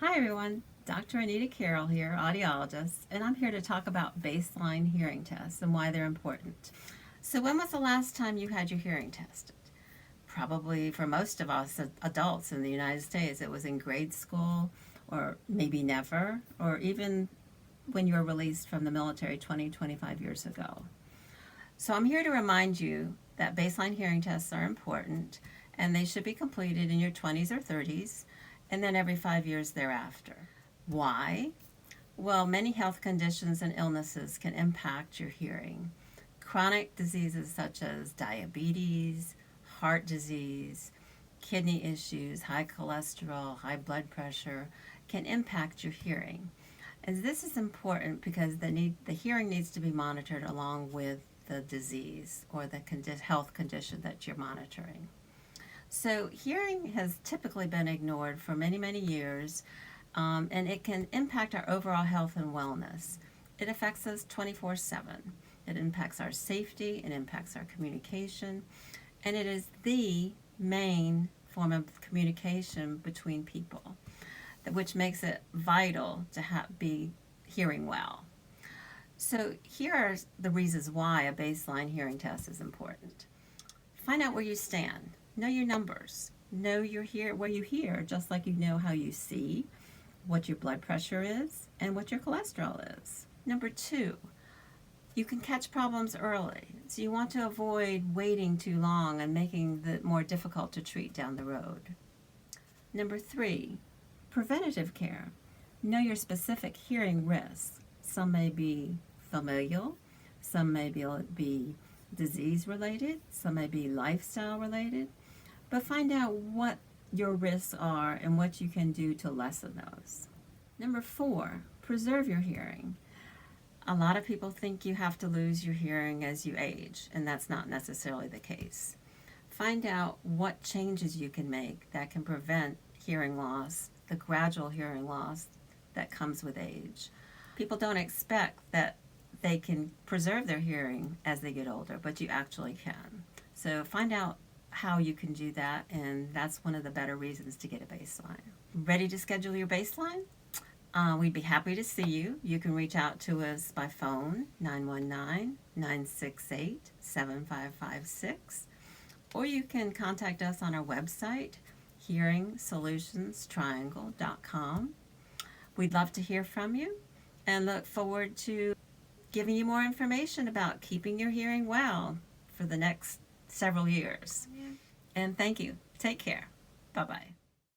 Hi everyone, Dr. Anita Carroll here, audiologist, and I'm here to talk about baseline hearing tests and why they're important. So when was the last time you had your hearing tested? Probably for most of us adults in the United States, it was in grade school or maybe never, or even when you were released from the military 20, 25 years ago. So I'm here to remind you that baseline hearing tests are important and they should be completed in your 20s or 30s and then every 5 years thereafter. Why? Well, many health conditions and illnesses can impact your hearing. Chronic diseases such as diabetes, heart disease, kidney issues, high cholesterol, high blood pressure can impact your hearing. And this is important because the hearing needs to be monitored along with the disease or the health condition that you're monitoring. So hearing has typically been ignored for many, many years, and it can impact our overall health and wellness. It affects us 24/7. It impacts our safety, it impacts our communication, and it is the main form of communication between people, which makes it vital to be hearing well. So here are the reasons why a baseline hearing test is important. Find out where you stand. Know your numbers. Know where you hear, just like you know how you see, what your blood pressure is, and what your cholesterol is. Number 2, you can catch problems early. So you want to avoid waiting too long and making it more difficult to treat down the road. Number 3, preventative care. Know your specific hearing risks. Some may be familial, some may be disease related, some may be lifestyle related, but find out what your risks are and what you can do to lessen those. Number 4, preserve your hearing. A lot of people think you have to lose your hearing as you age, and that's not necessarily the case. Find out what changes you can make that can prevent hearing loss, the gradual hearing loss that comes with age. People don't expect that they can preserve their hearing as they get older, but you actually can. So find out how you can do that, and that's one of the better reasons to get a baseline. Ready to schedule your baseline? We'd be happy to see you. You can reach out to us by phone, 919-968-7556, or you can contact us on our website, hearingsolutionstriangle.com. We'd love to hear from you and look forward to giving you more information about keeping your hearing well for the next several years. And thank you. Take care. Bye-bye.